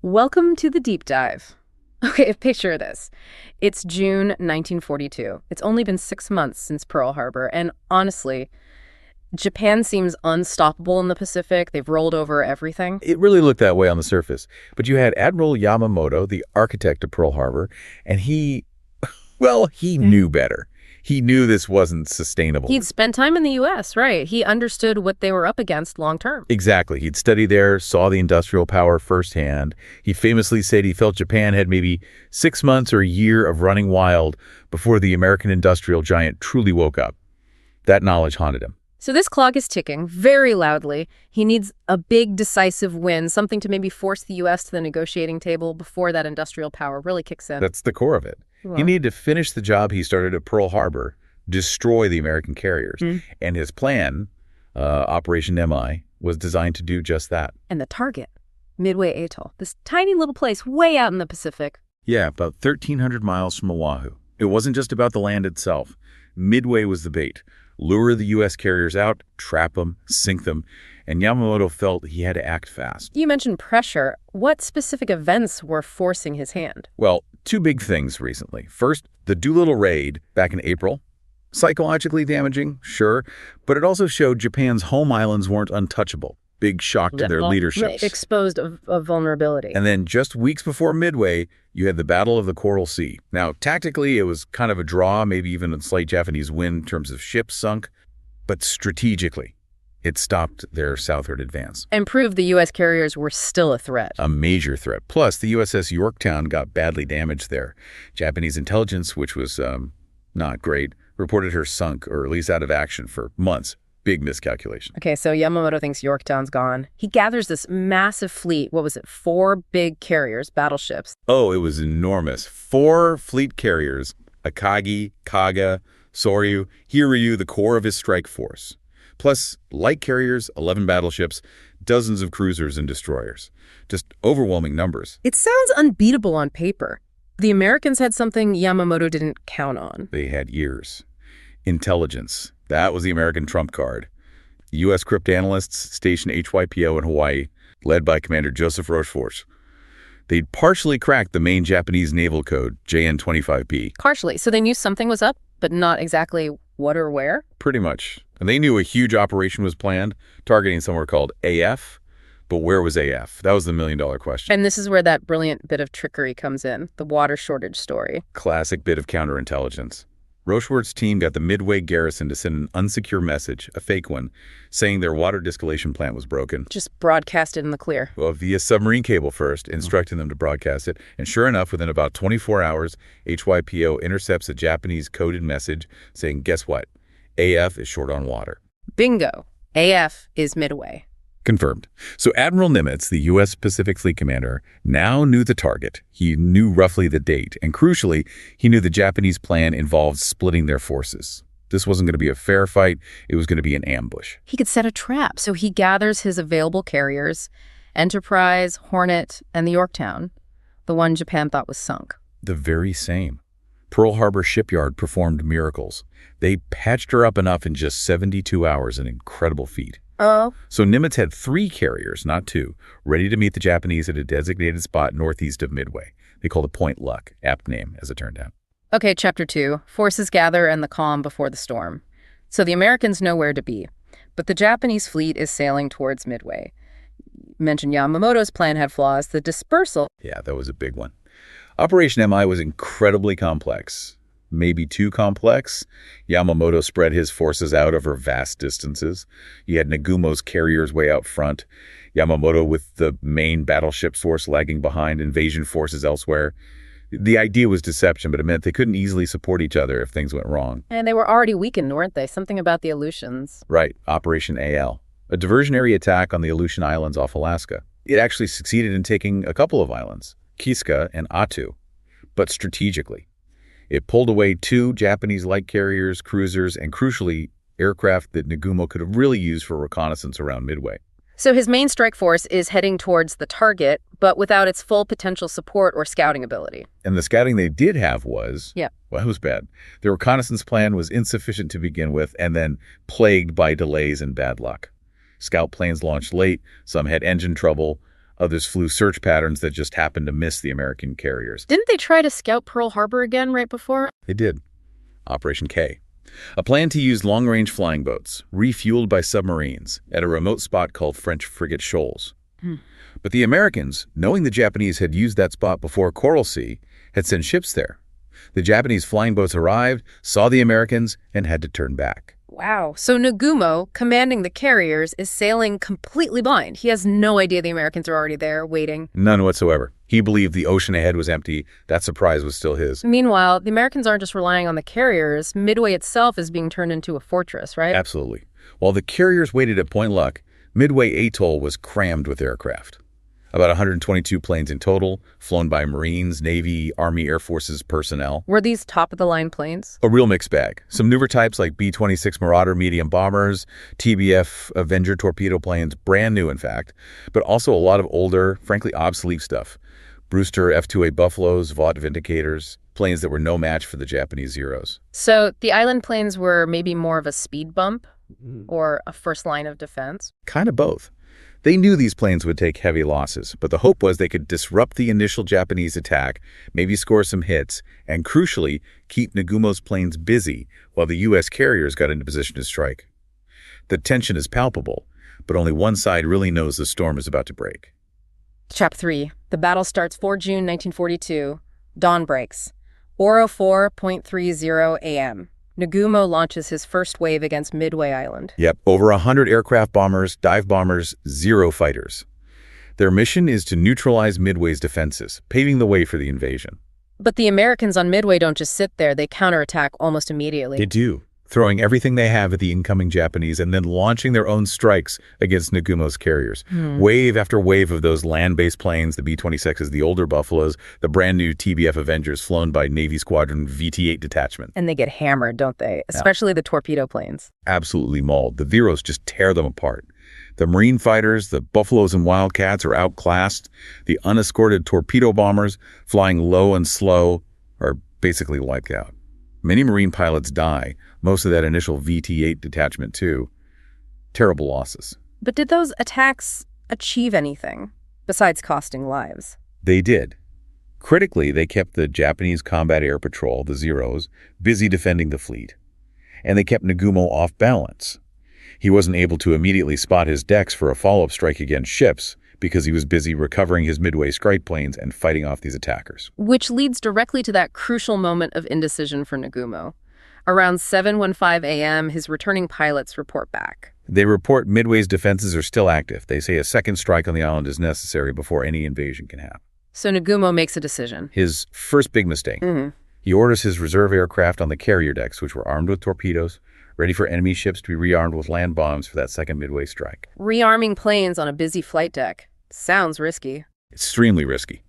Welcome to the deep dive. Okay, picture this. It's June 1942. It's only been 6 months since Pearl Harbor, and honestly, Japan seems unstoppable in the Pacific. They've rolled over everything. It really looked that way on the surface. But you had Admiral Yamamoto, the architect of Pearl Harbor, and he knew better. He knew this wasn't sustainable. He'd spent time in the U.S., right? He understood what they were up against long term. Exactly. He'd studied there, saw the industrial power firsthand. He famously said he felt Japan had maybe 6 months or a year of running wild before the American industrial giant truly woke up. That knowledge haunted him. So this clock is ticking very loudly. He needs a big, decisive win, something to maybe force the U.S. to the negotiating table before that industrial power really kicks in. That's the core of it. He needed to finish the job he started at Pearl Harbor, destroy the American carriers. And his plan, Operation MI, was designed to do just that. And the target, Midway Atoll, this tiny little place way out in the Pacific. Yeah, about 1,300 miles from Oahu. It wasn't just about the land itself. Midway was the bait. Lure the U.S. carriers out, trap them, sink them, and Yamamoto felt he had to act fast. You mentioned pressure. What specific events were forcing his hand? Well, two big things recently. First, the Doolittle raid back in April. Psychologically damaging, sure, but it also showed Japan's home islands weren't untouchable. Big shock to their leadership. Exposed of vulnerability. And then just weeks before Midway, you had the Battle of the Coral Sea. Now, tactically, it was kind of a draw, maybe even a slight Japanese win in terms of ships sunk, but strategically, it stopped their southward advance. And proved the U.S. carriers were still a threat. A major threat. Plus, the USS Yorktown got badly damaged there. Japanese intelligence, which was not great, reported her sunk, or at least out of action for months. Big miscalculation. Okay, so Yamamoto thinks Yorktown's gone. He gathers this massive fleet. What was it? 4 big carriers, battleships. Oh, it was enormous. 4 fleet carriers, Akagi, Kaga, Soryu, Hiryu, the core of his strike force. Plus light carriers, 11 battleships, dozens of cruisers and destroyers. Just overwhelming numbers. It sounds unbeatable on paper. The Americans had something Yamamoto didn't count on. They had years. Intelligence. That was the American trump card. U.S. cryptanalysts stationed HYPO in Hawaii, led by Commander Joseph Rochefort. They'd partially cracked the main Japanese naval code, JN-25B. Partially. So they knew something was up, but not exactly what or where? Pretty much. And they knew a huge operation was planned, targeting somewhere called AF. But where was AF? That was the million-dollar question. And this is where that brilliant bit of trickery comes in, the water shortage story. Classic bit of counterintelligence. Rochefort's team got the Midway garrison to send an unsecure message, a fake one, saying their water distillation plant was broken. Just broadcast it in the clear. Well, via submarine cable first, instructing them to broadcast it. And sure enough, within about 24 hours, HYPO intercepts a Japanese coded message saying, guess what? AF is short on water. Bingo. AF is Midway. Confirmed. So Admiral Nimitz, the U.S. Pacific Fleet commander, now knew the target. He knew roughly the date. And crucially, he knew the Japanese plan involved splitting their forces. This wasn't going to be a fair fight. It was going to be an ambush. He could set a trap. So he gathers his available carriers, Enterprise, Hornet, and the Yorktown, the one Japan thought was sunk. The very same. Pearl Harbor shipyard performed miracles. They patched her up enough in just 72 hours, an incredible feat. Oh. So Nimitz had 3 carriers, not 2, ready to meet the Japanese at a designated spot northeast of Midway. They called it Point Luck, apt name, as it turned out. Okay, Chapter 2, forces gather and the calm before the storm. So the Americans know where to be, but the Japanese fleet is sailing towards Midway. Mentioned Yamamoto's plan had flaws. The dispersal. Yeah, that was a big one. Operation MI was incredibly complex. Maybe too complex. Yamamoto spread his forces out over vast distances. You had Nagumo's carriers way out front, Yamamoto with the main battleship force lagging behind, invasion forces elsewhere. The idea was deception, but it meant they couldn't easily support each other if things went wrong. And they were already weakened, weren't they? Something about the Aleutians. Right, Operation AL, a diversionary attack on the Aleutian Islands off Alaska. It actually succeeded in taking a couple of islands, Kiska and Attu, but strategically. It pulled away 2 Japanese light carriers, cruisers, and crucially, aircraft that Nagumo could have really used for reconnaissance around Midway. So his main strike force is heading towards the target, but without its full potential support or scouting ability. And the scouting they did have was, well, it was bad. The reconnaissance plan was insufficient to begin with and then plagued by delays and bad luck. Scout planes launched late, some had engine trouble, Others flew search patterns that just happened to miss the American carriers. Didn't they try to scout Pearl Harbor again right before? They did. Operation K. A plan to use long-range flying boats, refueled by submarines, at a remote spot called French Frigate Shoals. But the Americans, knowing the Japanese had used that spot before Coral Sea, had sent ships there. The Japanese flying boats arrived, saw the Americans, and had to turn back. Wow. So Nagumo, commanding the carriers, is sailing completely blind. He has no idea the Americans are already there, waiting. None whatsoever. He believed the ocean ahead was empty. That surprise was still his. Meanwhile, the Americans aren't just relying on the carriers. Midway itself is being turned into a fortress, right? Absolutely. While the carriers waited at Point Luck, Midway Atoll was crammed with aircraft. About 122 planes in total, flown by Marines, Navy, Army, Air Forces personnel. Were these top-of-the-line planes? A real mixed bag. Some newer types like B-26 Marauder medium bombers, TBF Avenger torpedo planes, brand new in fact, but also a lot of older, frankly obsolete stuff. Brewster F-2A Buffaloes, Vought Vindicators, planes that were no match for the Japanese Zeros. So the island planes were maybe more of a speed bump or a first line of defense? Kind of both. They knew these planes would take heavy losses, but the hope was they could disrupt the initial Japanese attack, maybe score some hits, and crucially, keep Nagumo's planes busy while the U.S. carriers got into position to strike. The tension is palpable, but only one side really knows the storm is about to break. Chapter 3. The battle starts 4 June 1942. Dawn breaks. 4:04.30 a.m. Nagumo launches his first wave against Midway Island. Yep, over 100 aircraft bombers, dive bombers, 0 fighters. Their mission is to neutralize Midway's defenses, paving the way for the invasion. But the Americans on Midway don't just sit there, they counterattack almost immediately. They do, throwing everything they have at the incoming Japanese and then launching their own strikes against Nagumo's carriers. Wave after wave of those land-based planes, the B-26s, the older Buffaloes, the brand-new TBF Avengers flown by Navy Squadron VT-8 detachment. And they get hammered, don't they? Especially the torpedo planes. Absolutely mauled. The Zeros just tear them apart. The Marine fighters, the Buffaloes and Wildcats are outclassed. The unescorted torpedo bombers, flying low and slow, are basically wiped out. Many Marine pilots die, most of that initial VT-8 detachment too. Terrible losses. But did those attacks achieve anything besides costing lives? They did. Critically, they kept the Japanese Combat Air Patrol, the Zeros, busy defending the fleet. And they kept Nagumo off balance. He wasn't able to immediately spot his decks for a follow-up strike against ships because he was busy recovering his Midway strike planes and fighting off these attackers. Which leads directly to that crucial moment of indecision for Nagumo. Around 7:15 a.m., his returning pilots report back. They report Midway's defenses are still active. They say a second strike on the island is necessary before any invasion can happen. So Nagumo makes a decision. His first big mistake. He orders his reserve aircraft on the carrier decks, which were armed with torpedoes, ready for enemy ships to be rearmed with land bombs for that second Midway strike. Rearming planes on a busy flight deck. Sounds risky. Extremely risky,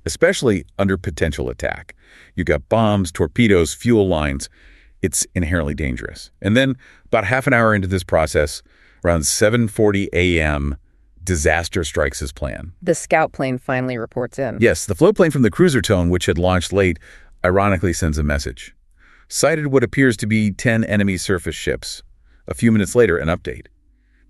especially under potential attack. You got bombs, torpedoes, fuel lines. It's inherently dangerous. And then about half an hour into this process, around 7:40 a.m., disaster strikes his plan. The scout plane finally reports in. Yes, the float plane from the cruiser tone, which had launched late, ironically sends a message. Sighted what appears to be 10 enemy surface ships. A few minutes later, an update.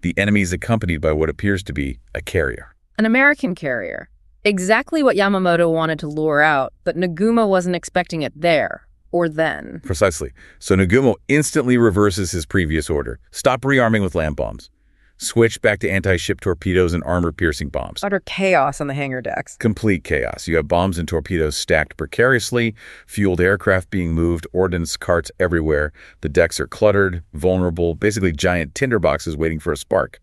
The enemy is accompanied by what appears to be a carrier. An American carrier. Exactly what Yamamoto wanted to lure out, but Nagumo wasn't expecting it there, or then. Precisely. So Nagumo instantly reverses his previous order. Stop rearming with land bombs. Switch back to anti-ship torpedoes and armor-piercing bombs. Utter chaos on the hangar decks. Complete chaos. You have bombs and torpedoes stacked precariously, fueled aircraft being moved, ordnance carts everywhere. The decks are cluttered, vulnerable, basically giant tinderboxes waiting for a spark.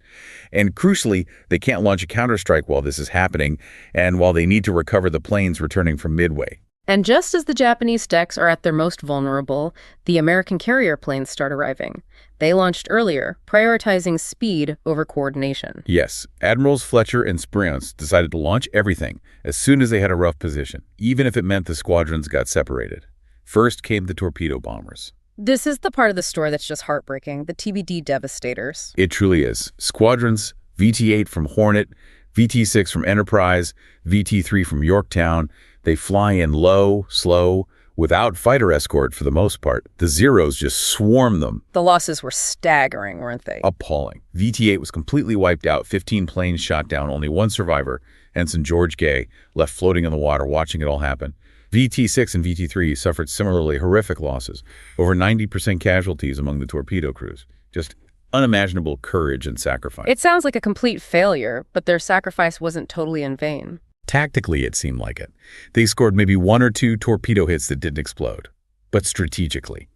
And crucially, they can't launch a counterstrike while this is happening, and while they need to recover the planes returning from Midway. And just as the Japanese decks are at their most vulnerable, the American carrier planes start arriving. They launched earlier, prioritizing speed over coordination. Yes, Admirals Fletcher and Spruance decided to launch everything as soon as they had a rough position, even if it meant the squadrons got separated. First came the torpedo bombers. This is the part of the story that's just heartbreaking, the TBD devastators. It truly is. Squadrons, VT-8 from Hornet, VT-6 from Enterprise, VT-3 from Yorktown. They fly in low, slow, without fighter escort for the most part. The Zeros just swarm them. The losses were staggering, weren't they? Appalling. VT-8 was completely wiped out, 15 planes shot down, only one survivor, Ensign George Gay, left floating in the water watching it all happen. VT-6 and VT-3 suffered similarly horrific losses, over 90% casualties among the torpedo crews. Just unimaginable courage and sacrifice. It sounds like a complete failure, but their sacrifice wasn't totally in vain. Tactically, it seemed like it. They scored maybe 1 or 2 torpedo hits that didn't explode. But strategically,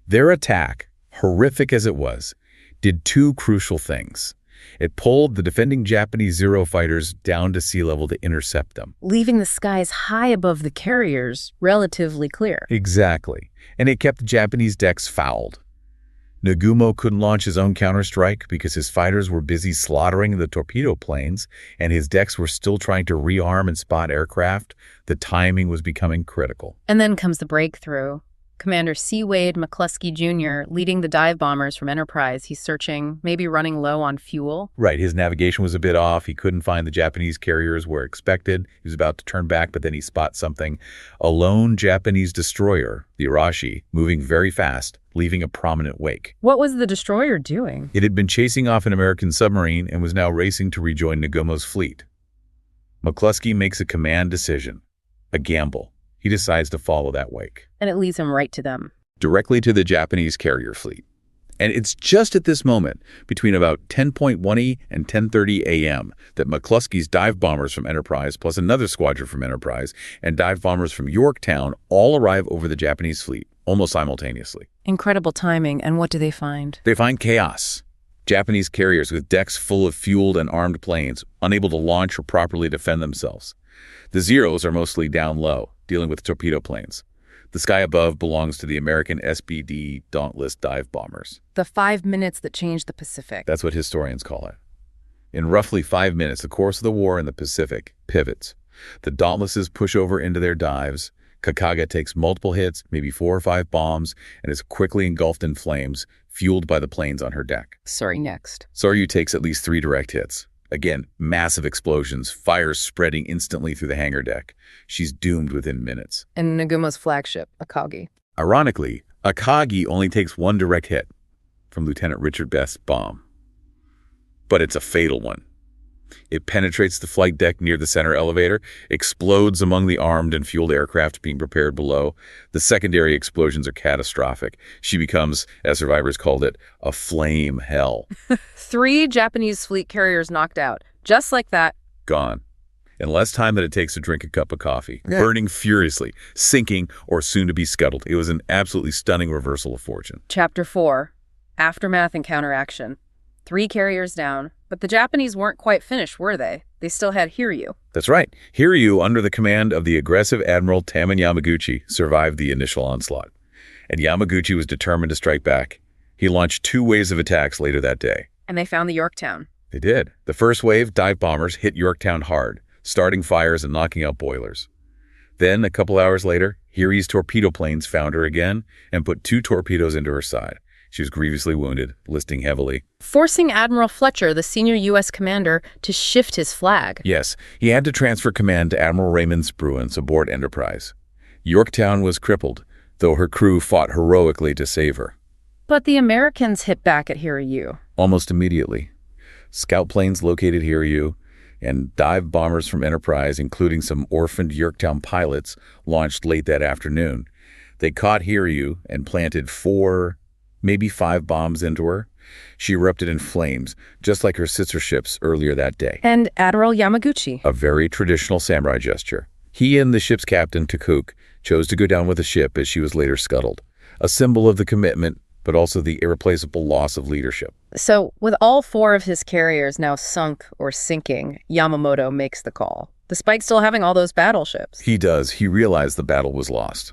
their attack, horrific as it was, did 2 crucial things. It pulled the defending Japanese Zero fighters down to sea level to intercept them, Leaving the skies high above the carriers relatively clear. Exactly. And it kept the Japanese decks fouled. Nagumo couldn't launch his own counterstrike because his fighters were busy slaughtering the torpedo planes, and his decks were still trying to rearm and spot aircraft. The timing was becoming critical. And then comes the breakthrough. Commander C. Wade McCluskey Jr. leading the dive bombers from Enterprise. He's searching, maybe running low on fuel. Right, his navigation was a bit off. He couldn't find the Japanese carriers where expected. He was about to turn back, but then he spots something. A lone Japanese destroyer, the Arashi, moving very fast, leaving a prominent wake. What was the destroyer doing? It had been chasing off an American submarine and was now racing to rejoin Nagumo's fleet. McCluskey makes a command decision, a gamble. He decides to follow that wake. And it leads him right to them. Directly to the Japanese carrier fleet. And it's just at this moment, between about 10:20 and 10:30 a.m., that McCluskey's dive bombers from Enterprise, plus another squadron from Enterprise, and dive bombers from Yorktown all arrive over the Japanese fleet, almost simultaneously. Incredible timing, and what do they find? They find chaos. Japanese carriers with decks full of fueled and armed planes, unable to launch or properly defend themselves. The Zeros are mostly down low, dealing with torpedo planes. The sky above belongs to the American SBD Dauntless dive bombers. The 5 minutes that changed the Pacific. That's what historians call it. In roughly 5 minutes, the course of the war in the Pacific pivots. The Dauntlesses push over into their dives. Kakaga takes multiple hits, maybe 4 or 5 bombs, and is quickly engulfed in flames, fueled by the planes on her deck. Sorry, next. Soryu takes at least 3 direct hits. Again, massive explosions, fires spreading instantly through the hangar deck. She's doomed within minutes. And Nagumo's flagship, Akagi. Ironically, Akagi only takes 1 direct hit from Lieutenant Richard Best's bomb. But it's a fatal one. It penetrates the flight deck near the center elevator, explodes among the armed and fueled aircraft being prepared below. The secondary explosions are catastrophic. She becomes, as survivors called it, a flame hell. 3 Japanese fleet carriers knocked out. Just like that. Gone. In less time than it takes to drink a cup of coffee. Yeah. Burning furiously, sinking, or soon to be scuttled. It was an absolutely stunning reversal of fortune. Chapter 4. Aftermath and Counteraction. 3 carriers down. But the Japanese weren't quite finished, were they? They still had Hiryu. That's right. Hiryu, under the command of the aggressive Admiral Taman Yamaguchi, survived the initial onslaught. And Yamaguchi was determined to strike back. He launched 2 waves of attacks later that day. And they found the Yorktown. They did. The first wave, dive bombers, hit Yorktown hard, starting fires and knocking out boilers. Then, a couple hours later, Hiryu's torpedo planes found her again and put 2 torpedoes into her side. She was grievously wounded, listing heavily. Forcing Admiral Fletcher, the senior U.S. commander, to shift his flag. Yes, he had to transfer command to Admiral Raymond Spruance aboard Enterprise. Yorktown was crippled, though her crew fought heroically to save her. But the Americans hit back at Hiryu. Almost immediately. Scout planes located Hiryu, and dive bombers from Enterprise, including some orphaned Yorktown pilots, launched late that afternoon. They caught Hiryu and planted 4, maybe 5 bombs into her. She erupted in flames, just like her sister ships earlier that day. And Admiral Yamaguchi. A very traditional samurai gesture. He and the ship's captain, Takuk, chose to go down with the ship as she was later scuttled. A symbol of the commitment, but also the irreplaceable loss of leadership. So, with all 4 of his carriers now sunk or sinking, Yamamoto makes the call, despite still having all those battleships. He does. He realized the battle was lost.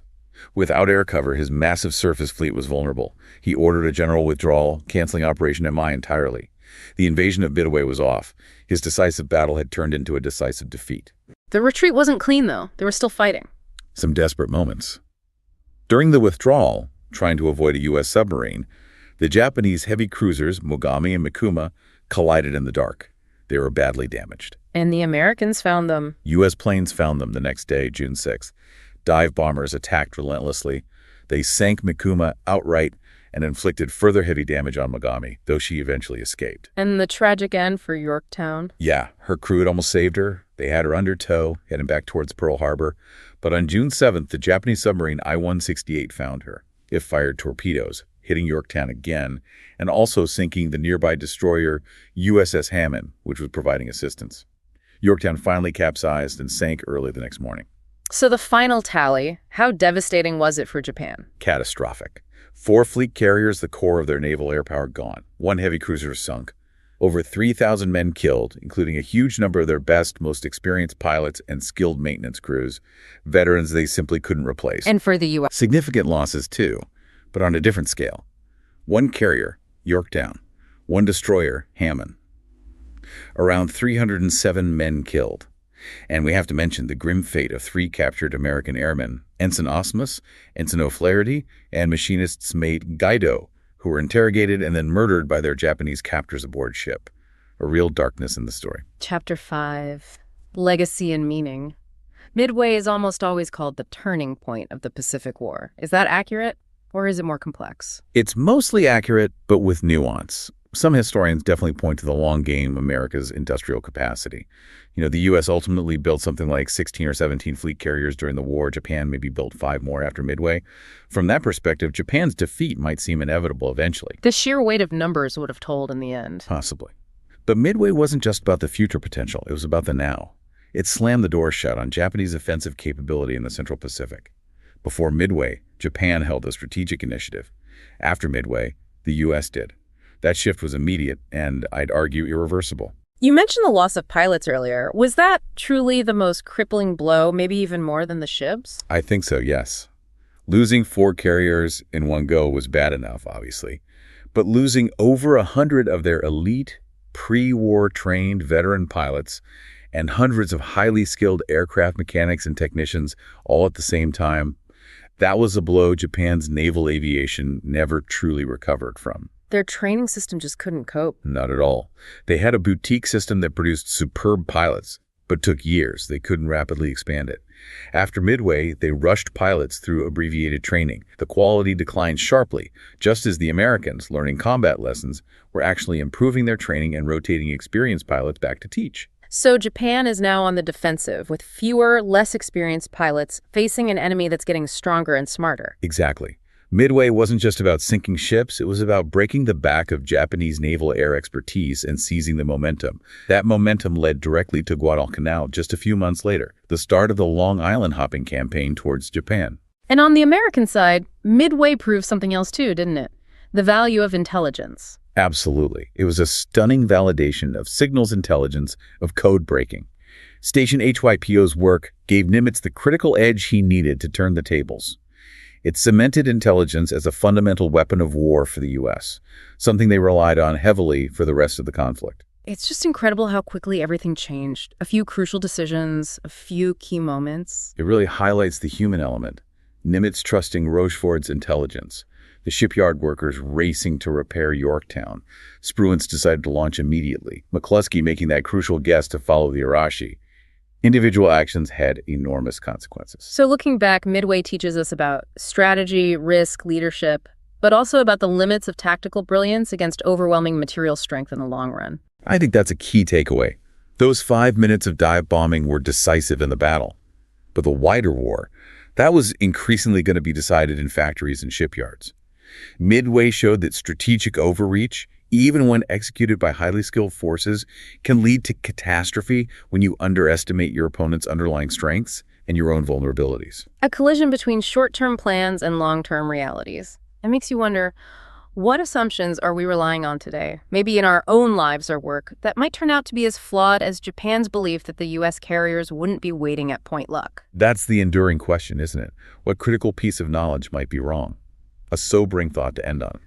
Without air cover, his massive surface fleet was vulnerable. He ordered a general withdrawal, canceling Operation MI entirely. The invasion of Midway was off. His decisive battle had turned into a decisive defeat. The retreat wasn't clean, though. They were still fighting. Some desperate moments. During the withdrawal, trying to avoid a U.S. submarine, the Japanese heavy cruisers, Mogami and Mikuma, collided in the dark. They were badly damaged. And the Americans found them. U.S. planes found them the next day, June 6th. Dive bombers attacked relentlessly. They sank Mikuma outright and inflicted further heavy damage on Mogami, though she eventually escaped. And the tragic end for Yorktown? Yeah, her crew had almost saved her, They had her under tow, heading back towards Pearl Harbor, but on June 7th, the Japanese submarine I-168 found her. It fired torpedoes, hitting Yorktown again, and also sinking the nearby destroyer USS Hammond, which was providing assistance. Yorktown finally capsized and sank early the next morning. So the final tally, how devastating was it for Japan? Catastrophic. 4 fleet carriers, the core of their naval air power, gone. 1 heavy cruiser sunk. Over 3,000 men killed, including a huge number of their best, most experienced pilots and skilled maintenance crews, veterans they simply couldn't replace. And for the U.S.? Significant losses, too, but on a different scale. 1 carrier, Yorktown. 1 destroyer, Hammond. Around 307 men killed. And we have to mention the grim fate of 3 captured American airmen, Ensign Osmus, Ensign O'Flaherty, and machinist's mate Gaido, who were interrogated and then murdered by their Japanese captors aboard ship. A real darkness in the story. Chapter 5. Legacy and Meaning. Midway is almost always called the turning point of the Pacific War. Is that accurate, or is it more complex? It's mostly accurate, but with nuance. Some historians definitely point to the long game of America's industrial capacity. The U.S. ultimately built something like 16 or 17 fleet carriers during the war. Japan maybe built 5 more after Midway. From that perspective, Japan's defeat might seem inevitable eventually. The sheer weight of numbers would have told in the end. Possibly. But Midway wasn't just about the future potential. It was about the now. It slammed the door shut on Japanese offensive capability in the Central Pacific. Before Midway, Japan held a strategic initiative. After Midway, the U.S. did. That shift was immediate and, I'd argue, irreversible. You mentioned the loss of pilots earlier. Was that truly the most crippling blow, maybe even more than the ships? I think so, yes. Losing 4 carriers in one go was bad enough, obviously. But losing over 100 of their elite, pre-war trained veteran pilots and hundreds of highly skilled aircraft mechanics and technicians all at the same time, that was a blow Japan's naval aviation never truly recovered from. Their training system just couldn't cope. Not at all. They had a boutique system that produced superb pilots, but took years. They couldn't rapidly expand it. After Midway, they rushed pilots through abbreviated training. The quality declined sharply, just as the Americans, learning combat lessons, were actually improving their training and rotating experienced pilots back to teach. So Japan is now on the defensive, with fewer, less experienced pilots facing an enemy that's getting stronger and smarter. Exactly. Midway wasn't just about sinking ships, it was about breaking the back of Japanese naval air expertise and seizing the momentum. That momentum led directly to Guadalcanal just a few months later, the start of the Long Island hopping campaign towards Japan. And on the American side, Midway proved something else too, didn't it? The value of intelligence. Absolutely. It was a stunning validation of signals intelligence, of code breaking. Station HYPO's work gave Nimitz the critical edge he needed to turn the tables. It cemented intelligence as a fundamental weapon of war for the U.S., something they relied on heavily for the rest of the conflict. It's just incredible how quickly everything changed. A few crucial decisions, a few key moments. It really highlights the human element. Nimitz trusting Rocheford's intelligence, the shipyard workers racing to repair Yorktown. Spruance decided to launch immediately, McCluskey making that crucial guess to follow the Arashi. Individual actions had enormous consequences. So looking back, Midway teaches us about strategy, risk, leadership, but also about the limits of tactical brilliance against overwhelming material strength in the long run. I think that's a key takeaway. Those 5 minutes of dive bombing were decisive in the battle. But the wider war, that was increasingly going to be decided in factories and shipyards. Midway showed that strategic overreach, even when executed by highly skilled forces, can lead to catastrophe when you underestimate your opponent's underlying strengths and your own vulnerabilities. A collision between short-term plans and long-term realities. It makes you wonder, what assumptions are we relying on today, maybe in our own lives or work, that might turn out to be as flawed as Japan's belief that the U.S. carriers wouldn't be waiting at Point Luck? That's the enduring question, isn't it? What critical piece of knowledge might be wrong? A sobering thought to end on.